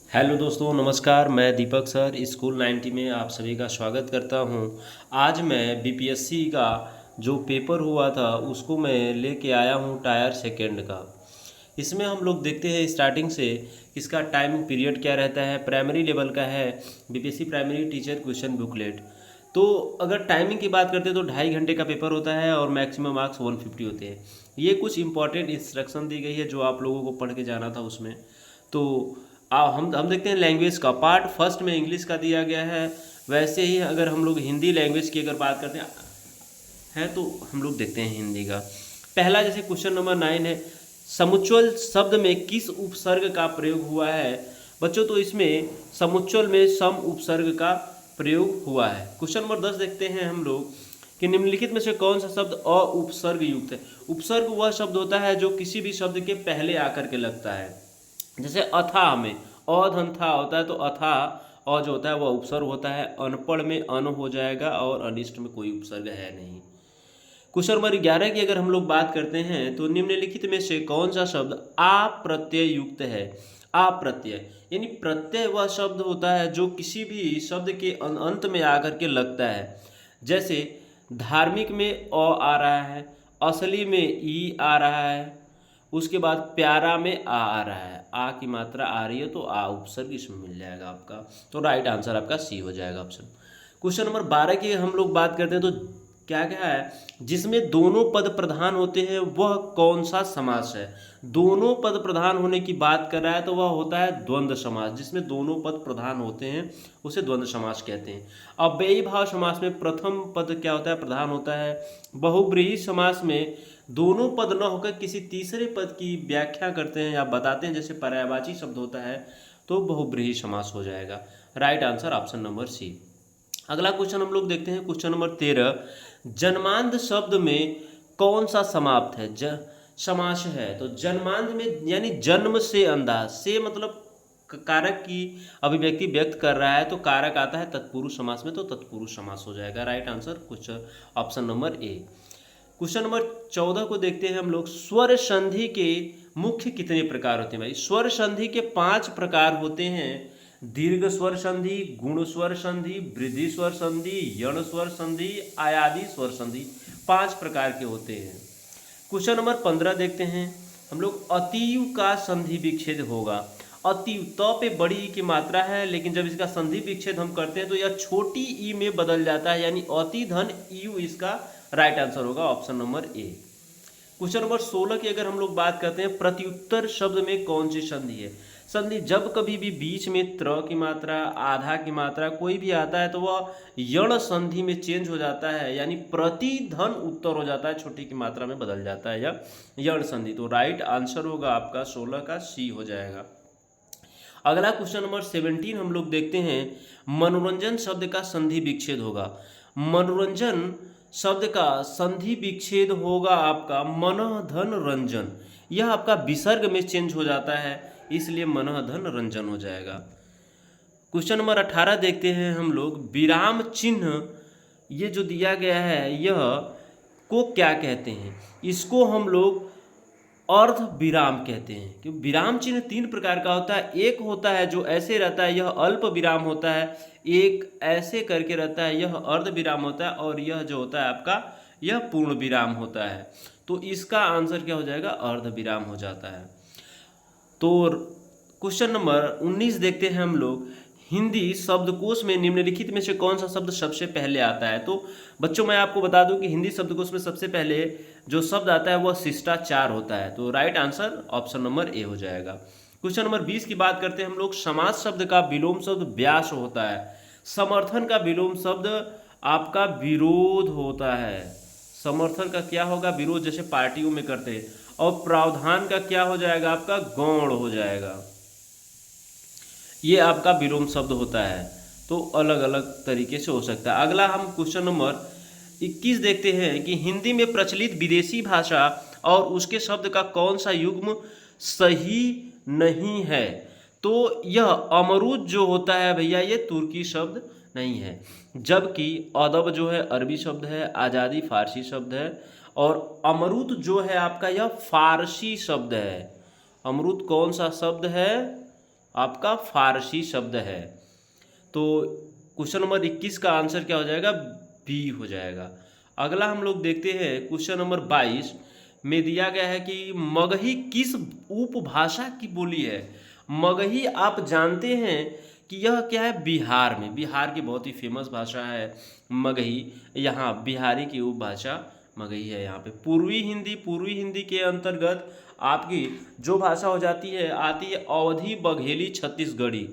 Hello दोस्तों, नमस्कार। मैं दीपक सर स्कूल 90 में आप सभी का स्वागत करता हूं। आज मैं बीपीएससी का जो पेपर हुआ था उसको मैं लेके आया हूं टायर सेकंड का। इसमें हम लोग देखते हैं स्टार्टिंग से इसका टाइमिंग पीरियड क्या रहता है। प्राइमरी लेवल का है BPSC primary teacher question booklet. तो अगर टाइमिंग की बात करते हैं तो 2.5 घंटे का पेपर होता है और मैक्सिमम मार्क्स 150 होते हैं। ये कुछ इंपॉर्टेंट इंस्ट्रक्शन दी गई है जो आप लोगों को पढ़ के जाना था उसमें। तो हम देखते हैं लैंग्वेज का पार्ट फर्स्ट में इंग्लिश का दिया गया है। वैसे ही अगर हम लोग हिंदी लैंग्वेज की अगर बात करते हैं तो हम लोग देखते हैं हिंदी का। पहला जैसे क्वेश्चन नंबर 9 है, समुच्चल शब्द में किस उपसर्ग का प्रयोग हुआ है। बच्चों तो इसमें समुच्चल में सम उपसर्ग का प्रयोग हुआ है। क्वेश्चन नंबर 10 देखते हैं हम लोग कि निम्नलिखित में से कौन सा शब्द अ उपसर्ग युक्त है। उपसर्ग वह शब्द होता है जो किसी भी शब्द के पहले आकर के लगता है। जैसे अथाह में अ धन था होता है तो अथाह अ जो होता है वह उपसर्ग होता है। अनपढ़ में अन हो जाएगा और अनिष्ट में कोई उपसर्ग है नहीं। क्वेश्चन नंबर 11 की अगर हम लोग बात करते हैं तो निम्नलिखित में से कौन सा शब्द आ प्रत्यय युक्त है। आ प्रत्यय यानी प्रत्यय वह शब्द होता है जो किसी भी शब्द के अंत में आकर के लगता है। जैसे धार्मिक में अ आ रहा है, असली में ई आ रहा है, उसके बाद प्यारा में आ रहा है। आ की मात्रा आ रही है तो आ उपसर्ग इसमें मिल जाएगा आपका। तो राइट आंसर आपका सी हो जाएगा ऑप्शन। क्वेश्चन नंबर 12 की हम लोग बात करते हैं तो क्या क्या है, जिसमें दोनों पद प्रधान होते हैं वह कौन सा समास है। दोनों पद प्रधान होने की बात कर रहा है तो वह होता है द्वंद्व समास। जिसमें दोनों पद प्रधान होते हैं उसे द्वंद्व समास कहते हैं। अव्ययी भाव समास में प्रथम पद क्या होता है, प्रधान होता है। बहुब्रीहि समास में दोनों पद न होकर किसी तीसरे पद की व्याख्या करते हैं या बताते हैं, जैसे पर्यायवाची शब्द होता है तो बहुब्रीहि समास हो जाएगा। Right answer option number C. अगला क्वेश्चन हम लोग देखते हैं क्वेश्चन नंबर 13, जन्मांध शब्द में कौन सा समाप्त है समास है। तो जन्मांध में यानी जन्म से अंधा, से मतलब कारक की अभिव्यक्ति व्यक्त कर रहा है तो कारक आता है तत्पुरुष समास में तो तत्पुरुष समास हो जाएगा। Right answer question option number A. Question number 14 को देखते हैं हम लोग, स्वर संधि के मुख्य कितने प्रकार होते हैं भाई। स्वर संधि के 5 प्रकार होते हैं। दीर्घ स्वर संधि, गुण स्वर संधि, वृद्धि स्वर संधि, यण स्वर संधि, आयादी स्वर संधि, 5 प्रकार के होते हैं। क्वेश्चन नंबर 15 देखते हैं हम लोग, अतियु का संधि विच्छेद होगा। अतियु त पे बड़ी ई की मात्रा है लेकिन जब इसका संधि विच्छेद हम करते हैं तो यह छोटी ई में बदल जाता है, यानी अति धन यू इसका राइट आंसर होगा option number A. Question number 16 की अगर हम लोग बात करते हैं, प्रत्युत्तर शब्द में कौन सी संधि है। संधि जब कभी भी बीच में त्र की मात्रा, आधा की मात्रा कोई भी आता है तो वह यण संधि में चेंज हो जाता है, यानी प्रति धन उत्तर हो जाता है, छोटी की मात्रा में बदल जाता है यह यण संधि। तो राइट आंसर होगा आपका 16 का सी हो जाएगा। अगला क्वेश्चन नंबर 17 हम लोग देखते हैं, मनोरंजन शब्द का संधि विच्छेद होगा। मनोरंजन शब्द का संधि विच्छेद होगा आपका मनः धन रंजन। यह आपका विसर्ग में चेंज हो जाता है इसलिए मनः धन रंजन हो जाएगा। क्वेश्चन नंबर 18 देखते हैं हम लोग, विराम चिन्ह ये जो दिया गया है यह को क्या कहते हैं। इसको हम लोग अर्ध विराम कहते हैं। क्योंकि विराम चिन्ह 3 प्रकार का होता है। एक होता है जो ऐसे रहता है यह अल्प विराम होता है, एक ऐसे करके रहता है यह अर्ध विराम होता है, और यह जो होता है आपका यह पूर्ण विराम होता है। तो इसका आंसर क्या हो जाएगा, अर्ध विराम हो जाता है। तो क्वेश्चन नंबर 19 देखते हैं हम लोग, हिंदी शब्दकोश में निम्नलिखित में से कौन सा शब्द सबसे पहले आता है। तो बच्चों मैं आपको बता दूं कि हिंदी शब्दकोश में सबसे पहले जो शब्द आता है वह शिष्टाचार होता है। तो right answer option number A हो जाएगा। क्वेश्चन नंबर 20 की बात करते हैं हम लोग, समास शब्द का विलोम शब्द व्यास होता है। समर्थन का विलोम शब्द आपका विरोध होता है। समर्थन का क्या होगा, विरोध, जैसे पार्टियों में करते हैं। और प्रावधान का क्या हो जाएगा आपका, गौण हो जाएगा। ये आपका विलोम शब्द होता है। तो अलग अलग तरीके से हो सकता है। अगला हम क्वेश्चन नंबर 21 देखते हैं कि हिंदी में प्रचलित विदेशी भाषा और उसके शब्द का कौन सा युग्म सही नहीं है। तो यह अमरूद जो होता है भैया ये तुर्की शब्द नहीं है, जबकि अदब जो है अरबी शब्द है, आज़ादी फारसी शब्द है, और अमरूद जो है आपका यह फारसी शब्द है। अमरूद कौन सा शब्द है, आपका फारसी शब्द है। तो क्वेश्चन नंबर 21 का आंसर क्या हो जाएगा? बी हो जाएगा। अगला हम लोग देखते हैं क्वेश्चन नंबर 22 में दिया गया है कि मगही किस उपभाषा की बोली है? मगही आप जानते हैं कि यह क्या है? बिहार में, बिहार की बहुत ही फेमस भाषा है मगही। यहाँ बिहारी की उपभाषा मगही है। यहाँ पे पूर्वी हिंदी के अंतर्गत आपकी जो भाषा हो जाती है आती है अवधी, बघेली, छत्तीसगढ़ी।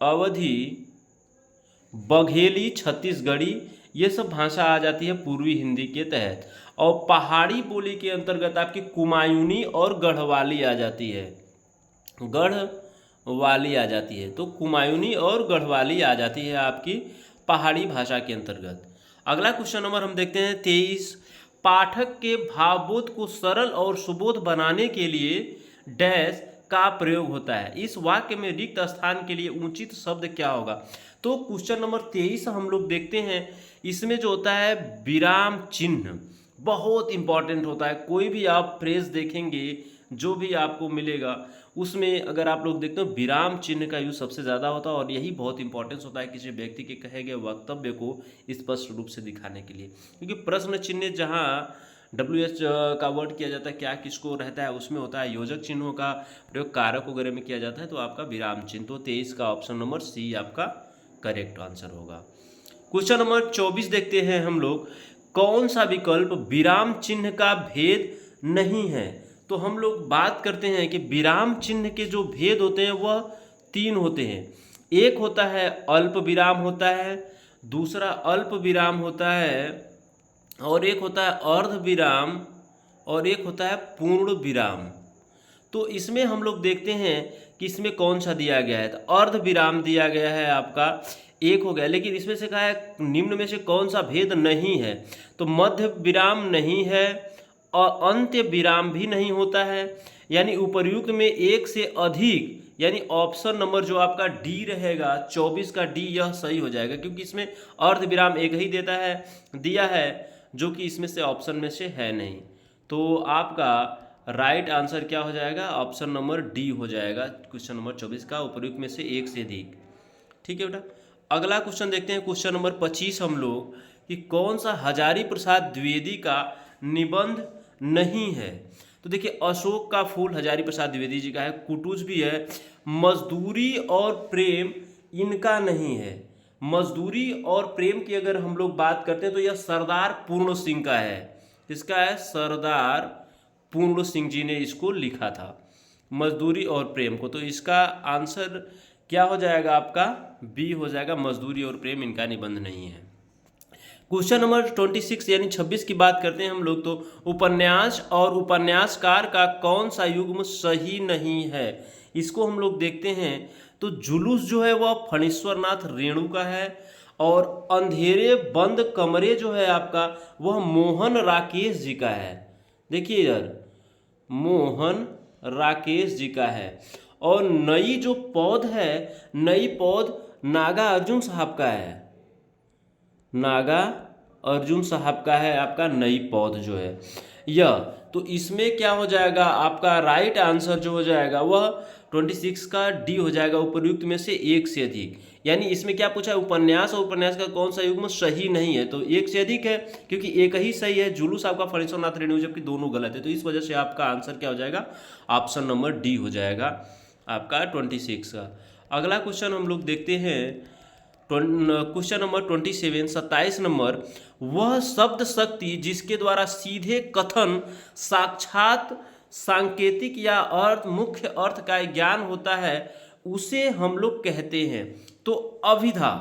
अवधी, बघेली, छत्तीसगढ़ी, ये सब भाषा आ जाती है पूर्वी हिंदी के तहत। और पहाड़ी बोली के अंतर्गत आपकी कुमायूनी और गढ़वाली आ जाती है। गढ़वाली आ जाती है। तो कुमायूनी और गढ़वाली आ जाती है आपकी पहाड़ी भाषा के अंतर्गत। अगला क्वेश्चन नंबर हम देखते हैं 23। पाठक के भावबोध को सरल और सुबोध बनाने के लिए डैश का प्रयोग होता है। इस वाक्य में रिक्त स्थान के लिए उचित शब्द क्या होगा? तो क्वेश्चन नंबर 23 हम लोग देखते हैं, इसमें जो होता है विराम चिन्ह बहुत इंपॉर्टेंट होता है। कोई भी आप फ्रेज देखेंगे जो भी आपको मिलेगा उसमें अगर आप लोग देखते हो विराम चिन्ह का यूज सबसे ज़्यादा होता है और यही बहुत इंपॉर्टेंस होता है किसी व्यक्ति के कहे गए वक्तव्य को स्पष्ट रूप से दिखाने के लिए। क्योंकि प्रश्न चिन्ह जहाँ WH का वर्ड किया जाता है क्या किसको रहता है, उसमें होता है योजक चिन्हों का प्रयोग कारक वगैरह में किया जाता है, तो आपका विराम चिन्ह। तो 23 का ऑप्शन नंबर सी आपका करेक्ट आंसर होगा। क्वेश्चन नंबर 24 देखते हैं हम लोग, कौन सा विकल्प विराम चिन्ह का भेद नहीं है? तो हम लोग बात करते हैं कि विराम चिन्ह के जो भेद होते हैं वह 3 होते हैं। एक होता है अल्प विराम होता है, दूसरा अल्प विराम होता है, और एक होता है अर्ध विराम, और एक होता है पूर्ण विराम। तो इसमें हम लोग देखते हैं कि इसमें कौन सा दिया गया है। तो अर्ध विराम दिया गया है आपका, एक हो गया। लेकिन इसमें से कहा है निम्न में से कौन सा भेद नहीं है? तो मध्य विराम नहीं है और अंत्य विराम भी नहीं होता है। यानी उपर्युक्त में एक से अधिक, यानी ऑप्शन नंबर जो आपका डी रहेगा 24 का डी, यह सही हो जाएगा क्योंकि इसमें अर्ध विराम एक ही दिया है जो कि इसमें से ऑप्शन में से है नहीं। तो आपका राइट आंसर क्या हो जाएगा? ऑप्शन नंबर डी हो जाएगा क्वेश्चन नंबर 24 का, उपर्युक्त में से एक से अधिक। ठीक है बेटा। अगला क्वेश्चन देखते हैं क्वेश्चन नंबर 25 हम लोग, कि कौन सा हजारी प्रसाद द्विवेदी का निबंध नहीं है? तो देखिए अशोक का फूल हजारी प्रसाद द्विवेदी जी का है, कुटुज भी है, मजदूरी और प्रेम इनका नहीं है। मजदूरी और प्रेम की अगर हम लोग बात करते हैं तो यह सरदार पूर्ण सिंह का है। किसका है? सरदार पूर्ण सिंह जी ने इसको लिखा था, मजदूरी और प्रेम को। तो इसका आंसर क्या हो जाएगा आपका? बी हो जाएगा, मजदूरी और प्रेम इनका निबंध नहीं है। क्वेश्चन नंबर 26 यानी 26 की बात करते हैं हम लोग, तो उपन्यास और उपन्यासकार का कौन सा युग्म सही नहीं है? इसको हम लोग देखते हैं तो जुलूस जो है वह फणीश्वरनाथ रेणु का है, और अंधेरे बंद कमरे जो है आपका वह मोहन राकेश जी का है। देखिए इधर मोहन राकेश जी का है। और नई जो पौध है, नई पौध नागा अर्जुन साहब का है, नागा अर्जुन साहब का है आपका नई पौध जो है यह। तो इसमें क्या हो जाएगा आपका राइट आंसर जो हो जाएगा वह 26 का डी हो जाएगा, उपर्युक्त में से एक से अधिक। यानी इसमें क्या पूछा है? उपन्यास और उपन्यास का कौन सा युग्म सही नहीं है? तो एक से अधिक है क्योंकि एक ही सही है, जुलूस आपका फणीश्वरनाथ रेणु, जबकि दोनों गलत है। तो इस वजह से आपका आंसर क्या हो जाएगा? ऑप्शन नंबर डी हो जाएगा आपका 26 का। अगला क्वेश्चन हम लोग देखते हैं क्वेश्चन नंबर 27 27 नंबर, वह शब्द शक्ति जिसके द्वारा सीधे कथन, साक्षात सांकेतिक या अर्थ मुख्य अर्थ का ज्ञान होता है उसे हम लोग कहते हैं। तो अभिधा,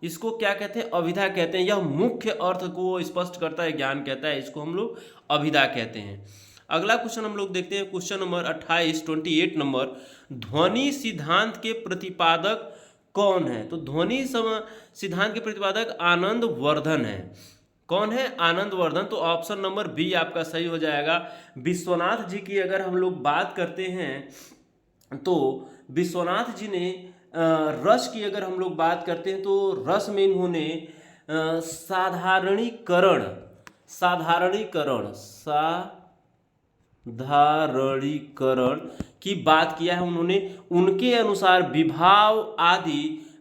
इसको क्या कहते हैं? अभिधा कहते हैं। यह मुख्य अर्थ को स्पष्ट करता है, ज्ञान कहता है, इसको हम लोग अभिधा कहते हैं। अगला क्वेश्चन हम लोग देखते हैं क्वेश्चन नंबर 28 नंबर, ध्वनि सिद्धांत के प्रतिपादक कौन है? तो ध्वनि सिद्धांत के प्रतिपादक आनंद वर्धन है। कौन है? आनंद वर्धन। तो ऑप्शन नंबर बी आपका सही हो जाएगा। विश्वनाथ जी की अगर हम लोग बात करते हैं तो विश्वनाथ जी ने रस की अगर हम लोग बात करते हैं तो रस में इन्होंने साधारणीकरण साधारणीकरण की बात किया है उन्होंने। उनके अनुसार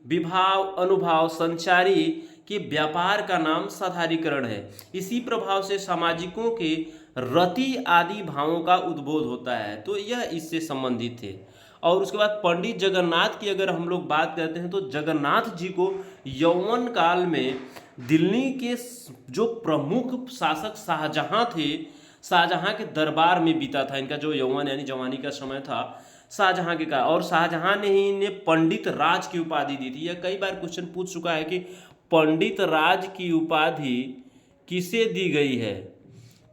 विभाव अनुभाव संचारी के व्यापार का नाम साधारीकरण है। इसी प्रभाव से सामाजिकों के रति आदि भावों का उद्बोध होता है, तो यह इससे संबंधित थे। और उसके बाद पंडित जगन्नाथ की अगर हम लोग बात करते हैं तो जगन्नाथ जी को यौवन काल में दिल्ली के जो प्रमुख शासक शाहजहां थे, शाहजहां के दरबार में बीता था इनका जो यौवन यानी जवानी का समय था शाहजहां के का। और शाहजहां ने ही इन्हें पंडित राज की उपाधि दी थी। यह कई बार क्वेश्चन पूछ चुका है कि पंडित राज की उपाधि किसे दी गई है,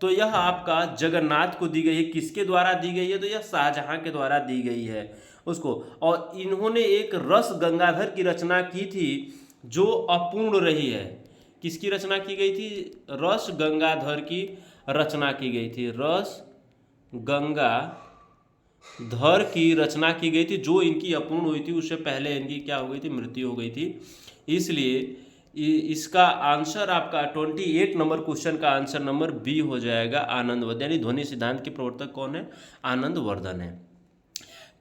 तो यह आपका जगन्नाथ को दी गई है। किसके द्वारा दी गई है, तो यह शाहजहां के द्वारा दी गई है उसको। और इन्होंने एक रस गंगाधर की रचना की थी जो अपूर्ण रही है। किसकी रचना की गई थी, रस गंगाधर की रचना की गई थी, रस गंगाधर की रचना की गई थी जो इनकी अपूर्ण हुई थी। उससे पहले इनकी क्या हो गई थी, मृत्यु हो गई थी। इसलिए इसका आंसर आपका 28 नंबर क्वेश्चन का आंसर नंबर बी हो जाएगा, आनंदवर्धन। यानी ध्वनि सिद्धांत के प्रवर्तक कौन है, आनंदवर्धन है।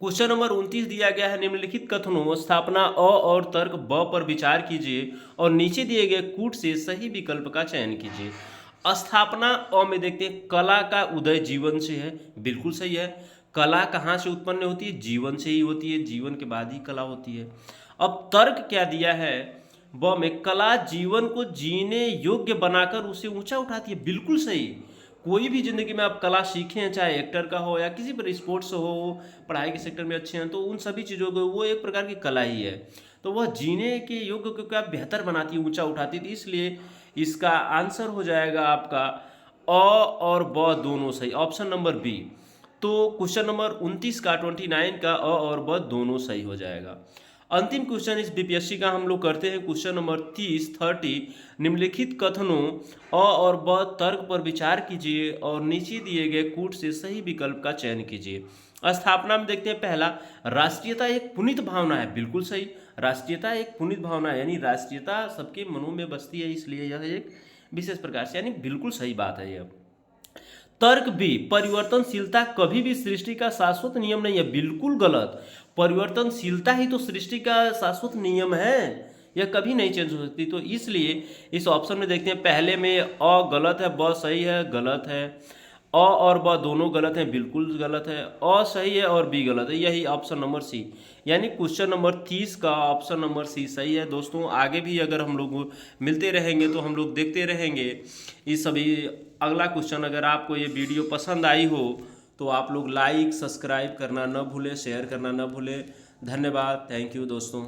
क्वेश्चन नंबर 29 दिया गया है, निम्नलिखित कथनों स्थापना अ और तर्क ब पर विचार कीजिए और नीचे दिए गए कूट से सही विकल्प का चयन कीजिए। स्थापना अ में देखते हैं, कला का उदय जीवन से है, बिल्कुल सही है। कला कहाँ से उत्पन्न होती है, जीवन से ही होती है, जीवन के बाद ही कला होती है। अब तर्क क्या दिया है, ब में कला जीवन को जीने योग्य बनाकर उसे ऊंचा उठाती है, बिल्कुल सही। कोई भी जिंदगी में आप कला सीखें, चाहे एक्टर का हो या किसी पर स्पोर्ट्स हो, पढ़ाई के सेक्टर में अच्छे हैं, तो उन सभी चीज़ों को वो एक प्रकार की कला ही है। तो वह जीने के योग्य को क्या बेहतर बनाती है, ऊंचा उठाती है। इसलिए इसका आंसर हो जाएगा आपका अ और ब दोनों सही, ऑप्शन नंबर बी। तो क्वेश्चन नंबर 29 का 29 का अ और ब दोनों सही हो जाएगा। अंतिम क्वेश्चन इस बीपीएससी का हम लोग करते हैं क्वेश्चन नंबर 30 निम्नलिखित कथनों अ और ब तर्क पर विचार कीजिए और नीचे दिए गए कूट से सही विकल्प का चयन कीजिए। स्थापना में देखते हैं, पहला राष्ट्रीयता एक पुनीत भावना है, बिल्कुल सही। राष्ट्रीयता एक पुनीत भावना है, यानी राष्ट्रीयता सबके मनों में बसती है, इसलिए यह एक विशेष प्रकार से, यानी बिल्कुल सही बात है यह। तर्क बी, परिवर्तनशीलता कभी भी सृष्टि का शाश्वत नियम नहीं है, बिल्कुल गलत। परिवर्तनशीलता ही तो सृष्टि का शाश्वत नियम है, यह कभी नहीं चेंज हो सकती। तो इसलिए इस ऑप्शन में देखते हैं, पहले में अ गलत है, ब सही है, गलत है। अ और ब दोनों गलत हैं, बिल्कुल गलत है। अ सही है और बी गलत है, यही ऑप्शन नंबर सी, यानी क्वेश्चन नंबर 30 का ऑप्शन नंबर सी सही है। दोस्तों आगे भी अगर हम लोग मिलते रहेंगे तो हम लोग देखते रहेंगे ये सभी। अगला क्वेश्चन, अगर आपको ये वीडियो पसंद आई हो तो आप लोग लाइक सब्सक्राइब करना न भूलें, शेयर करना न भूलें। धन्यवाद, थैंक यू दोस्तों।